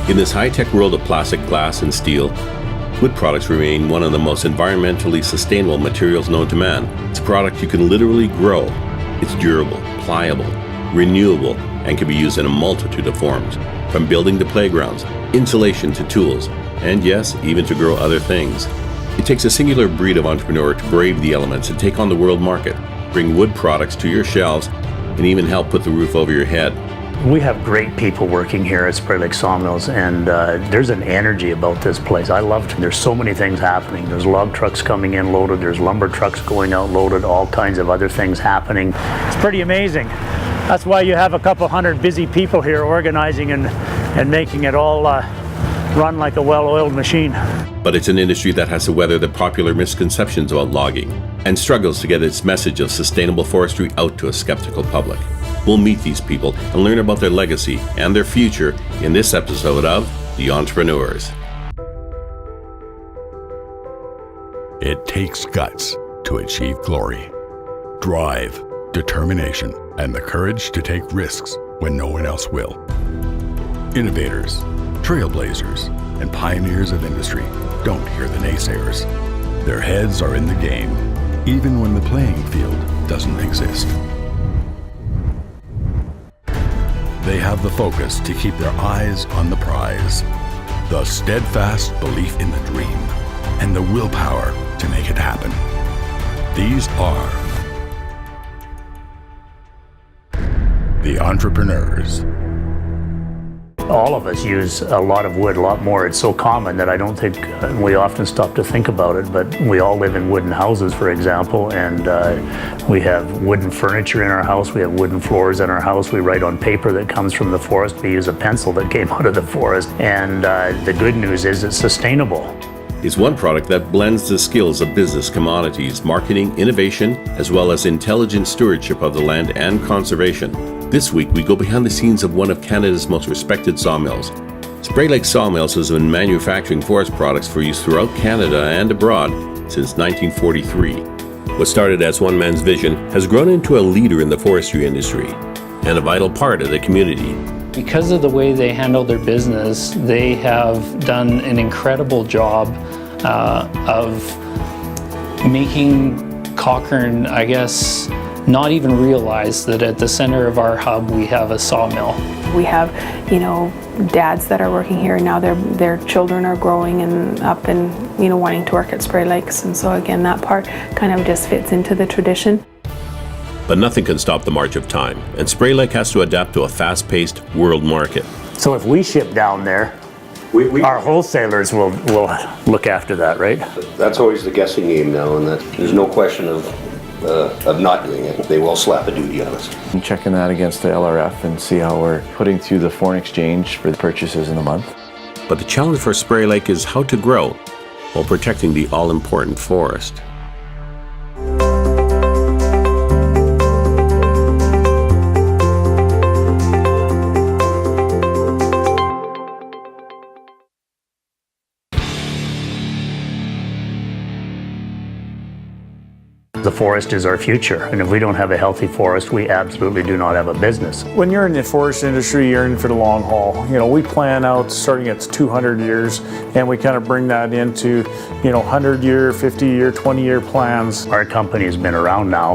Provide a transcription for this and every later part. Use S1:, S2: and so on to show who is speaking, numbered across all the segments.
S1: In this high-tech world of plastic, glass, and steel, wood products remain one of the most environmentally sustainable materials known to man. It's a product you can literally grow. It's durable, pliable, renewable, and can be used in a multitude of forms, from building to playgrounds, insulation to tools, and yes, even to grow other things. It takes a singular breed of entrepreneur to brave the elements and take on the world market, bring wood products to your shelves, and even help put the roof over your head.
S2: We have great people working here at Spraylake Sawmills, and there's an energy about this place. I love it. There's so many things happening. There's log trucks coming in loaded, there's lumber trucks going out loaded, all kinds of other things happening. It's pretty amazing. That's why you have a couple hundred busy people here organizing and making it all run like a well-oiled machine.
S1: But it's an industry that has to weather the popular misconceptions about logging and struggles to get its message of sustainable forestry out to a skeptical public. We'll meet these people and learn about their legacy and their future in this episode of The Entrepreneurs.
S3: It takes guts to achieve glory, drive, determination, and the courage to take risks when no one else will. Innovators, trailblazers, and pioneers of industry don't hear the naysayers. Their heads are in the game, even when the playing field doesn't exist. They have the focus to keep their eyes on the prize, the steadfast belief in the dream, and the willpower to make it happen. These are the entrepreneurs.
S2: All of us use a lot of wood, a lot more. It's so common that I don't think we often stop to think about it, but we all live in wooden houses, for example, and we have wooden furniture in our house, we have wooden floors in our house, we write on paper that comes from the forest, we use a pencil that came out of the forest, and the good news is it's sustainable.
S1: It's one product that blends the skills of business, commodities, marketing, innovation, as well as intelligent stewardship of the land and conservation. This week, we go behind the scenes of one of Canada's most respected sawmills. Spraylake Sawmills has been manufacturing forest products for use throughout Canada and abroad since 1943. What started as one man's vision has grown into a leader in the forestry industry and a vital part of the community.
S4: Because of the way they handle their business, they have done an incredible job of making Cochrane, I guess, not even realize that at the center of our hub we have a sawmill.
S5: We have, dads that are working here now. Their children are growing and up and wanting to work at Spraylakes, and so again that part kind of just fits into the tradition.
S1: But nothing can stop the march of time, and Spraylake has to adapt to a fast-paced world market.
S2: So if we ship down there, our wholesalers will look after that, right?
S6: That's always the guessing game now, and that there's no question of not doing it. They will slap a duty on us.
S7: I'm checking that against the LRF and see how we're putting through the foreign exchange for the purchases in the month.
S1: But the challenge for Spraylake is how to grow while protecting the all-important forest.
S2: The forest is our future, and if we don't have a healthy forest, we absolutely do not have a business.
S8: When you're in the forest industry, you're in for the long haul. We plan out starting at 200 years, and we kind of bring that into, 100-year, 50-year, 20-year plans.
S2: Our company has been around now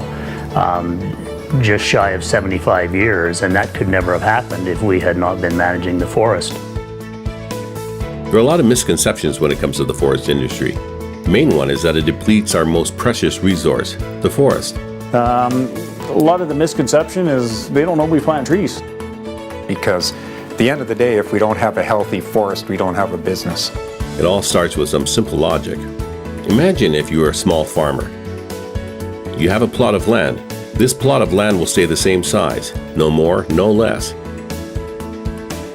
S2: just shy of 75 years, and that could never have happened if we had not been managing the forest.
S1: There are a lot of misconceptions when it comes to the forest industry. The main one is that it depletes our most precious resource, the forest.
S8: A lot of the misconception is they don't know we plant trees.
S9: Because at the end of the day, if we don't have a healthy forest, we don't have a business.
S1: It all starts with some simple logic. Imagine if you were a small farmer. You have a plot of land. This plot of land will stay the same size, no more, no less.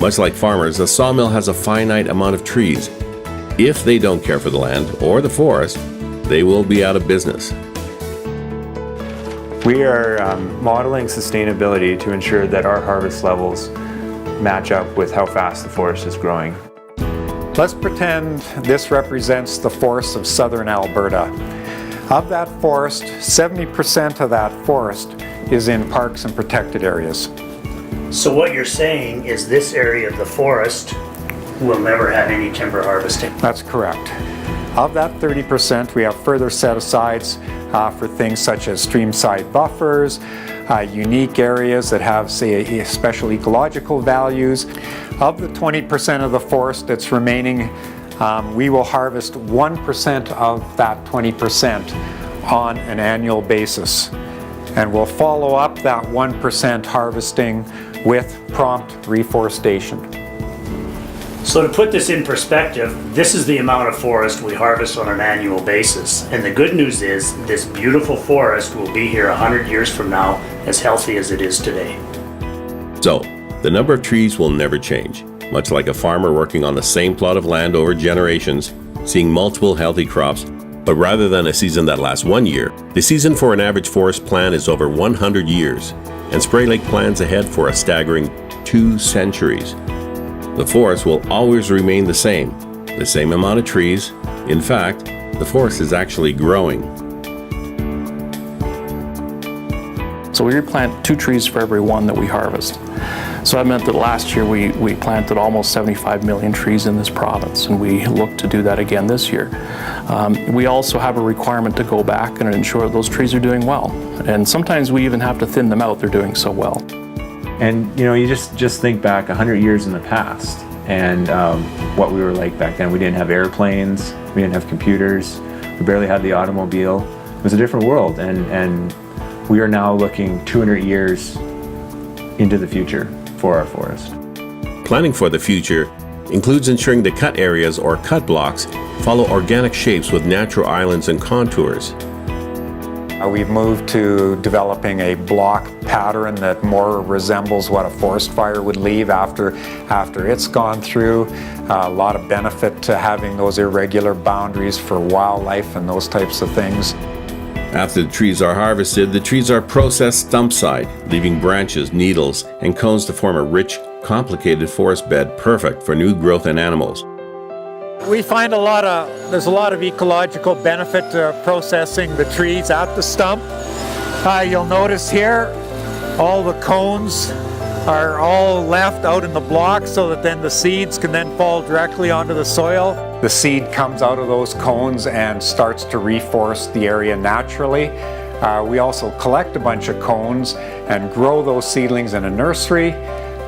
S1: Much like farmers, a sawmill has a finite amount of trees. If they don't care for the land or the forest, they will be out of business.
S10: We are modeling sustainability to ensure that our harvest levels match up with how fast the forest is growing.
S9: Let's pretend this represents the forests of southern Alberta. Of that forest, 70% of that forest is in parks and protected areas.
S2: So what you're saying is this area of the forest we'll never have any timber harvesting.
S9: That's correct. Of that 30%, we have further set-asides for things such as stream-side buffers, unique areas that have, say, special ecological values. Of the 20% of the forest that's remaining, we will harvest 1% of that 20% on an annual basis. And we'll follow up that 1% harvesting with prompt reforestation.
S2: So to put this in perspective, this is the amount of forest we harvest on an annual basis. And the good news is this beautiful forest will be here 100 years from now as healthy as it is today.
S1: So, the number of trees will never change. Much like a farmer working on the same plot of land over generations, seeing multiple healthy crops, but rather than a season that lasts 1 year, the season for an average forest plan is over 100 years, and Spraylake plans ahead for a staggering 2 centuries. The forest will always remain the same amount of trees. In fact, the forest is actually growing.
S11: So we replant 2 trees for every 1 that we harvest. So that meant that last year we planted almost 75 million trees in this province, and we look to do that again this year. We also have a requirement to go back and ensure those trees are doing well. And sometimes we even have to thin them out, they're doing so well.
S10: And you know, you just think back 100 years in the past and what we were like back then. We didn't have airplanes, we didn't have computers, we barely had the automobile. It was a different world, and we are now looking 200 years into the future for our forest.
S1: Planning for the future includes ensuring the cut areas or cut blocks follow organic shapes with natural islands and contours.
S9: We've moved to developing a block pattern that more resembles what a forest fire would leave after it's gone through. A lot of benefit to having those irregular boundaries for wildlife and those types of things.
S1: After the trees are harvested, the trees are processed stump side, leaving branches, needles, and cones to form a rich, complicated forest bed perfect for new growth and animals.
S9: We find there's a lot of ecological benefit to processing the trees at the stump. You'll notice here all the cones are all left out in the block so that then the seeds can then fall directly onto the soil. The seed comes out of those cones and starts to reforest the area naturally. We also collect a bunch of cones and grow those seedlings in a nursery,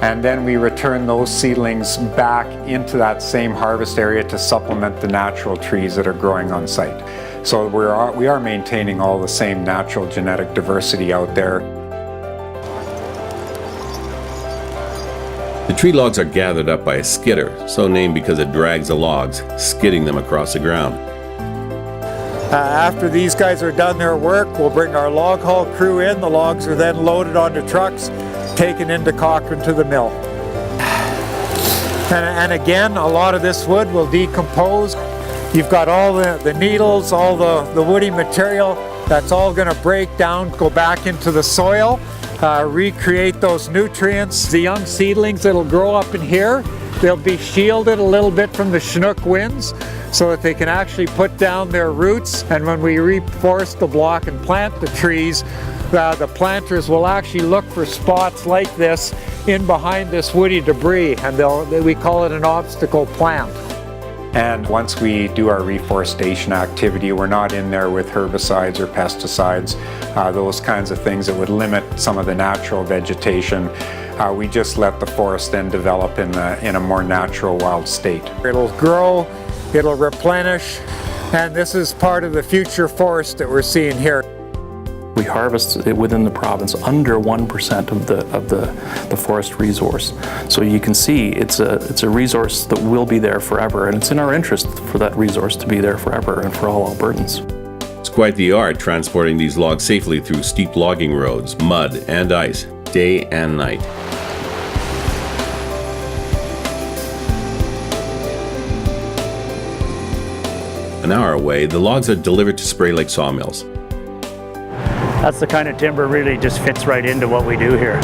S9: and then we return those seedlings back into that same harvest area to supplement the natural trees that are growing on site. So we are maintaining all the same natural genetic diversity out there.
S1: The tree logs are gathered up by a skidder, so named because it drags the logs, skidding them across the ground.
S9: After these guys are done their work, we'll bring our log haul crew in. The logs are then loaded onto trucks, taken into Cochrane to the mill. And again, a lot of this wood will decompose. You've got all the needles, all the woody material, that's all going to break down, go back into the soil, recreate those nutrients. The young seedlings that'll grow up in here, they'll be shielded a little bit from the Chinook winds so that they can actually put down their roots. And when we reforest the block and plant the trees, the planters will actually look for spots like this in behind this woody debris, and we call it an obstacle plant. And once we do our reforestation activity, we're not in there with herbicides or pesticides, those kinds of things that would limit some of the natural vegetation. We just let the forest then develop in a more natural wild state. It'll grow, it'll replenish, and this is part of the future forest that we're seeing here.
S11: We harvest it within the province under 1% of the forest resource. So you can see it's a resource that will be there forever, and it's in our interest for that resource to be there forever and for all Albertans.
S1: It's quite the art transporting these logs safely through steep logging roads, mud and ice, day and night. An hour away, the logs are delivered to Spraylake sawmills.
S2: That's the kind of timber really just fits right into what we do here.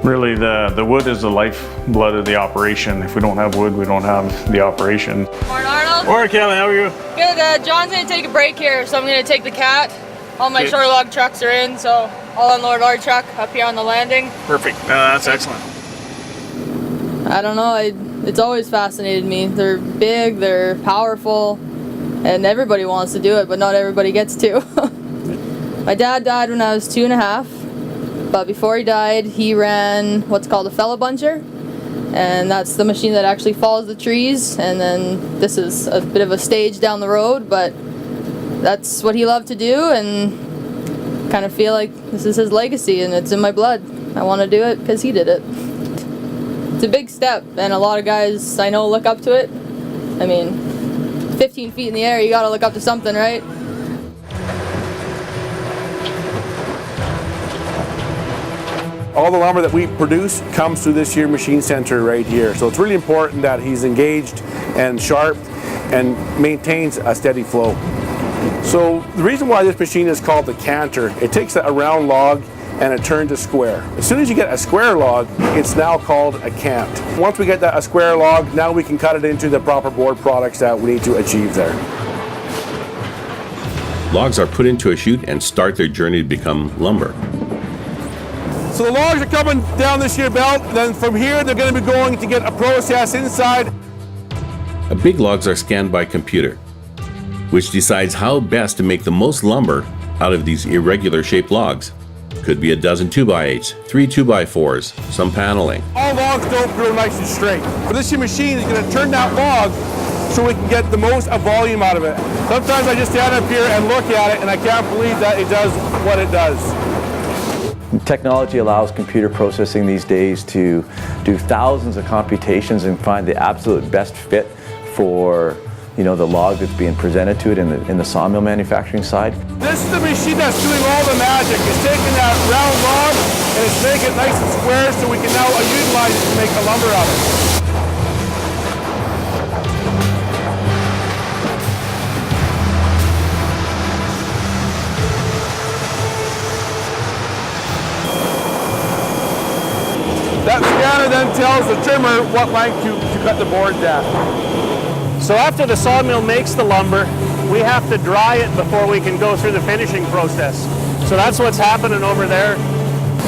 S8: Really, the wood is the lifeblood of the operation. If we don't have wood, we don't have the operation.
S12: Morning, Arnold.
S8: Morning, Kelly, how are you?
S12: Good. John's gonna take a break here, so I'm gonna take the cat. All my short log trucks are in, so I'll unload our truck up here on the landing.
S8: Perfect. That's excellent.
S12: I don't know. It's always fascinated me. They're big, they're powerful, and everybody wants to do it, but not everybody gets to. My dad died when I was 2.5, but before he died, he ran what's called a fellow buncher, and that's the machine that actually follows the trees, and then this is a bit of a stage down the road, but that's what he loved to do, and kind of feel like this is his legacy, and it's in my blood. I want to do it because he did it. It's a big step, and a lot of guys I know look up to it. I mean, 15 feet in the air, you gotta look up to something, right?
S13: All the lumber that we produce comes through this here machine center right here. So it's really important that he's engaged and sharp and maintains a steady flow. So the reason why this machine is called the canter, it takes a round log and it turns a square. As soon as you get a square log, it's now called a cant. Once we get a square log, now we can cut it into the proper board products that we need to achieve there.
S1: Logs are put into a chute and start their journey to become lumber.
S13: So the logs are coming down this here belt, then from here they're going to be going to get a process inside.
S1: Big logs are scanned by computer, which decides how best to make the most lumber out of these irregular shaped logs. Could be a dozen 2x8s, 3 2x4s, some paneling.
S13: All logs don't grow nice and straight. But this here machine is going to turn that log so we can get the most volume out of it. Sometimes I just stand up here and look at it and I can't believe that it does what it does.
S7: Technology allows computer processing these days to do thousands of computations and find the absolute best fit for the log that's being presented to it in the sawmill manufacturing side.
S13: This is the machine that's doing all the magic. It's taking that round log and it's making it nice and square so we can now utilize it to make the lumber out of it. That scanner then tells the trimmer what length to cut the boards at.
S2: So after the sawmill makes the lumber, we have to dry it before we can go through the finishing process. So that's what's happening over there.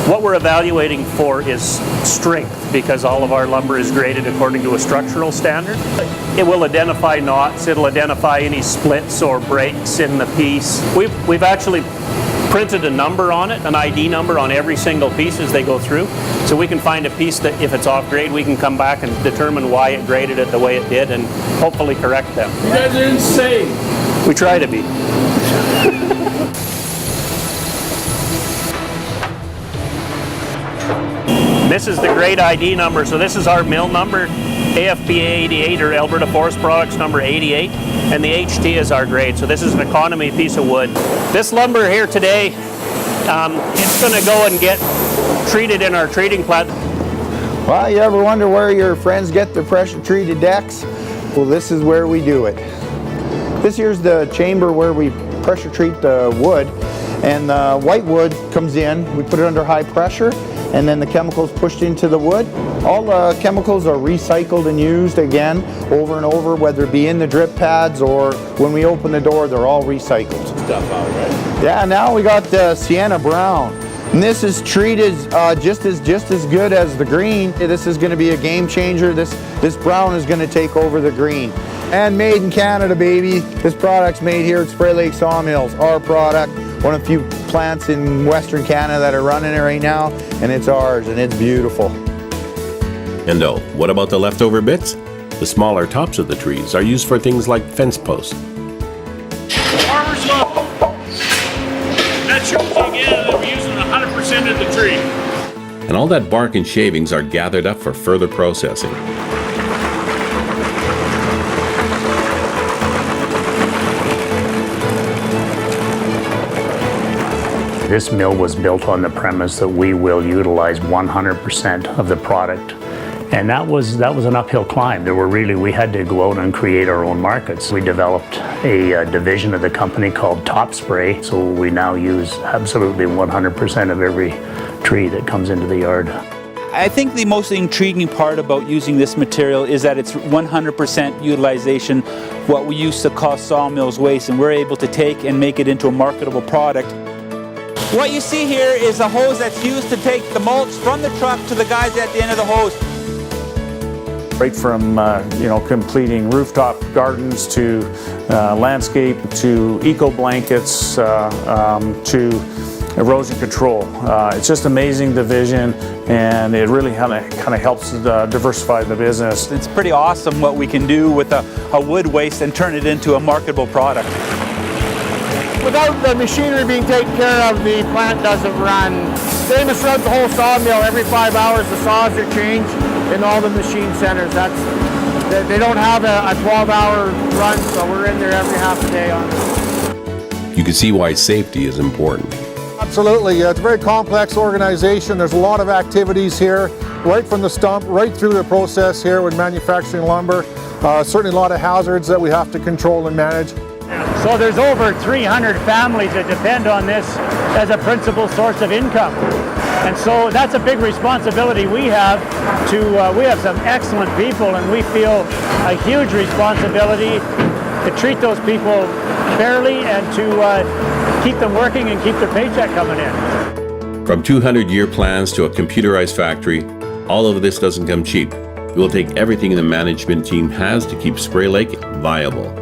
S2: What we're evaluating for is strength, because all of our lumber is graded according to a structural standard. It will identify knots, it'll identify any splits or breaks in the piece. We've actually printed a number on it, an ID number on every single piece as they go through. So we can find a piece that if it's off grade, we can come back and determine why it graded it the way it did and hopefully correct them.
S11: You guys are insane.
S2: We try to be. This is the grade ID number, so this is our mill number, AFPA 88 or Alberta Forest Products number 88, and the HT is our grade, so this is an economy piece of wood. This lumber here today, it's going to go and get treated in our treating plant.
S14: Well, you ever wonder where your friends get their pressure treated decks? Well, this is where we do it. This here's the chamber where we pressure treat the wood, and the white wood comes in, we put it under high pressure, and then the chemicals pushed into the wood. All the chemicals are recycled and used again over and over, whether it be in the drip pads or when we open the door, they're all recycled.
S1: Stuff out, right?
S14: Yeah, now we got the sienna brown. And this is treated just as good as the green. This is going to be a game changer. This brown is going to take over the green. And made in Canada, baby. This product's made here at Spraylake Sawmills. Our product, one of the few plants in Western Canada that are running it right now, and it's ours, and it's beautiful.
S1: And what about the leftover bits? The smaller tops of the trees are used for things like fence posts.
S2: Farmer's mark. That shows again that we're using 100% of the tree.
S1: And all that bark and shavings are gathered up for further processing.
S2: This mill was built on the premise that we will utilize 100% of the product. And that was an uphill climb. We had to go out and create our own markets. We developed a division of the company called Top Spray, so we now use absolutely 100% of every tree that comes into the yard.
S15: I think the most intriguing part about using this material is that it's 100% utilization, what we used to call sawmills waste, and we're able to take and make it into a marketable product. What you see here is a hose that's used to take the mulch from the truck to the guys at the end of the hose.
S8: Right from completing rooftop gardens to landscape to eco blankets to erosion control. It's just amazing, the vision, and it really kind of helps diversify the business.
S15: It's pretty awesome what we can do with a wood waste and turn it into a marketable product.
S9: Without the machinery being taken care of, the plant doesn't run. Same as throughout the whole sawmill. Every 5 hours the saws are changed in all the machine centers. They don't have a 12-hour run, so we're in there every half a day on it.
S1: You can see why safety is important.
S16: Absolutely, it's a very complex organization. There's a lot of activities here, right from the stump, right through the process here with manufacturing lumber. Certainly a lot of hazards that we have to control and manage.
S2: So there's over 300 families that depend on this as a principal source of income. And so that's a big responsibility we have we have some excellent people, and we feel a huge responsibility to treat those people fairly and to keep them working and keep their paycheck coming in.
S1: From 200-year plans to a computerized factory, all of this doesn't come cheap. It will take everything the management team has to keep Spraylake viable.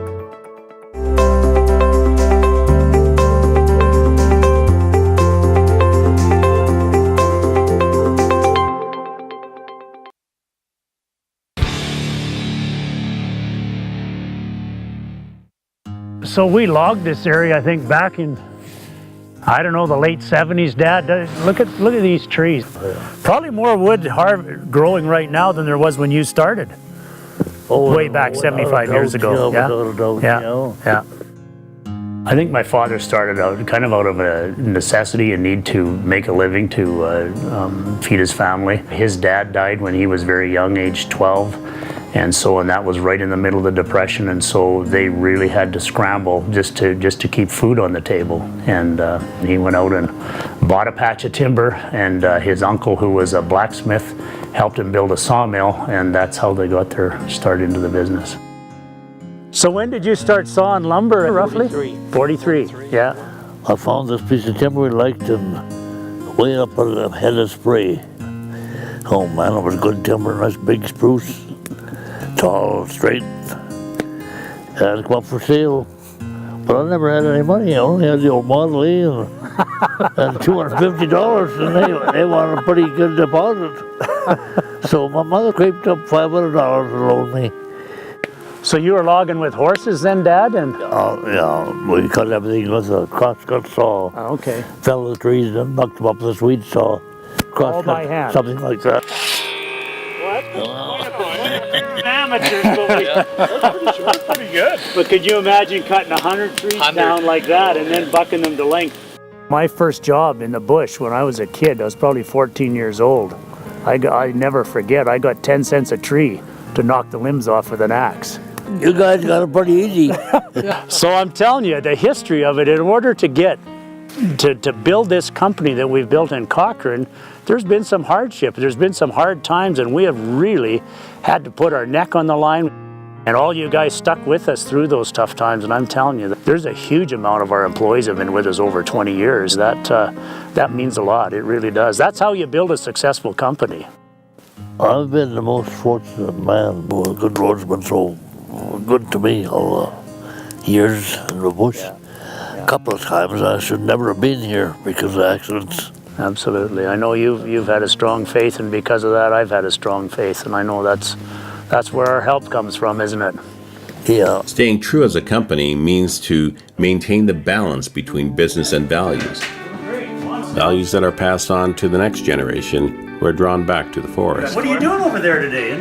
S2: So we logged this area, I think, back in, I don't know, the late 70s, Dad. Look at these trees. Probably more wood growing right now than there was when you started. Way back 75 years ago. Yeah. I think my father started out kind of out of a necessity and need to make a living to feed his family. His dad died when he was very young, age 12. And that was right in the middle of the Depression, and so they really had to scramble just to keep food on the table. And he went out and bought a patch of timber, and his uncle, who was a blacksmith, helped him build a sawmill, and that's how they got their start into the business. So when did you start sawing lumber, roughly? 43, yeah.
S17: I found this piece of timber we liked, and way up on the head of spray. Oh man, it was good timber, nice big spruce. Tall, straight, had to come up for sale. But I never had any money. I only had the old Model E and $250, and they wanted a pretty good deposit. So my mother scraped up $500 to loan me.
S2: So you were logging with horses then, Dad? And
S17: yeah, we cut everything with a crosscut saw.
S2: Okay.
S17: Fell the trees and knocked them up with a Swede saw.
S2: All by hand?
S17: Something like that.
S2: Amateurs, that's pretty good. But could you imagine cutting 100 trees down like that and then bucking them to length? My first job in the bush when I was a kid, I was probably 14 years old. I never forget, I got 10 cents a tree to knock the limbs off with an axe.
S17: You guys got it pretty easy.
S2: So I'm telling you, the history of it, in order to get to build this company that we've built in Cochrane, there's been some hardship, there's been some hard times, and we have really had to put our neck on the line. And all you guys stuck with us through those tough times, and I'm telling you, there's a huge amount of our employees have been with us over 20 years. That means a lot, it really does. That's how you build a successful company.
S17: I've been the most fortunate man. The good Lord's been so good to me all the years in the bush. A couple of times I should never have been here because of accidents.
S2: Absolutely. I know you've had a strong faith, and because of that I've had a strong faith, and I know that's where our help comes from, isn't it?
S17: Yeah.
S1: Staying true as a company means to maintain the balance between business and values. Values that are passed on to the next generation who are drawn back to the forest.
S2: What are you doing over there today?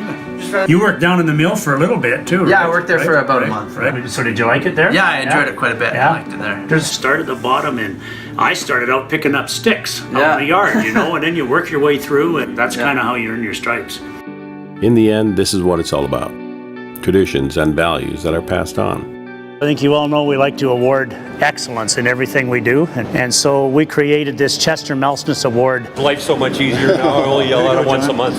S2: You worked down in the mill for a little bit too, right?
S18: Yeah, I worked there for about a month.
S2: Right. So did you like it there?
S18: Yeah, I enjoyed it quite a bit.
S2: Yeah.
S18: I liked it there.
S2: Just start at the bottom, and I started out picking up sticks out in the yard, and then you work your way through, and that's kind of how you earn your stripes.
S1: In the end, this is what it's all about. Traditions and values that are passed on.
S2: I think you all know we like to award excellence in everything we do, and so we created this Chester Melsness Award.
S19: Life's so much easier now, I only yell at it once a month.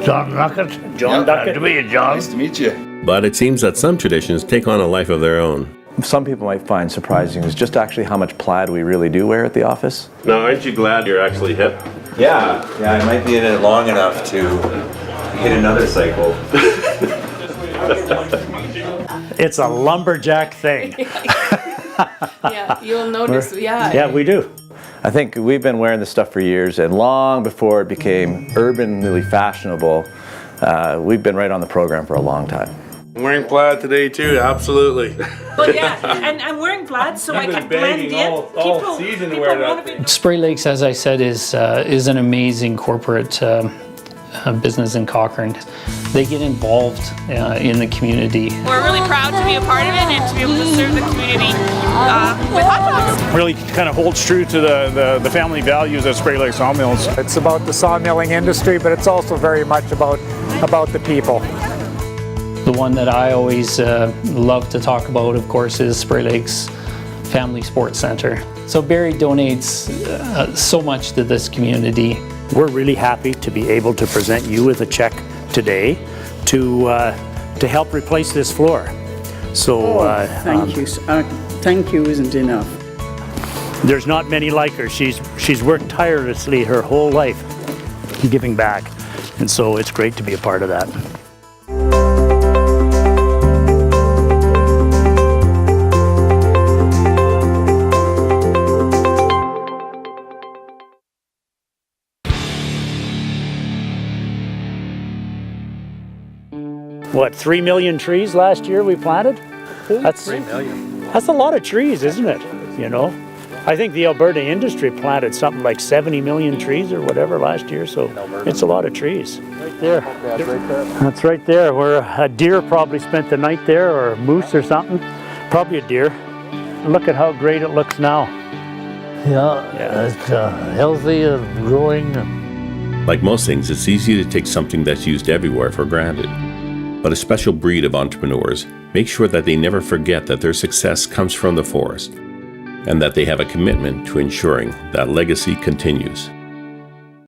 S17: John Duckett.
S2: John Duckett.
S17: Good to meet you, John.
S19: Nice to meet you.
S1: But it seems that some traditions take on a life of their own.
S7: Some people might find surprising is just actually how much plaid we really do wear at the office.
S1: Now, aren't you glad you're actually hip?
S20: Yeah, I might be in it long enough to
S10: hit another cycle.
S2: It's a lumberjack thing.
S5: Yeah, you'll notice.
S2: Yeah, we do.
S7: I think we've been wearing this stuff for years, and long before it became urbanly fashionable, we've been right on the program for a long time.
S13: I'm wearing plaid today too, absolutely.
S20: But yeah, and I'm wearing plaid so I can blend in.
S13: All season to wear that thing.
S4: Spraylakes, as I said, is an amazing corporate business in Cochrane. They get involved in the community.
S20: We're really proud to be a part of it and to be able to serve the community with hot dogs.
S8: Really kind of holds true to the family values of Spraylake Sawmills.
S9: It's about the sawmilling industry, but it's also very much about the people.
S4: The one that I always love to talk about, of course, is Spraylake's Family Sports Center. So Barry donates so much to this community.
S2: We're really happy to be able to present you with a check today to help replace this floor. So
S21: thank you. Thank you isn't enough.
S2: There's not many like her. She's worked tirelessly her whole life giving back, and so it's great to be a part of that. What, 3 million trees last year we planted? That's 3 million. That's a lot of trees, isn't it? You know, I think the Alberta industry planted something like 70 million trees or whatever last year, so it's a lot of trees. Right there. That's right there, where a deer probably spent the night there, or a moose or something. Probably a deer. Look at how great it looks now.
S17: Yeah. It's healthy and growing.
S1: Like most things, it's easy to take something that's used everywhere for granted. But a special breed of entrepreneurs make sure that they never forget that their success comes from the forest, and that they have a commitment to ensuring that legacy continues.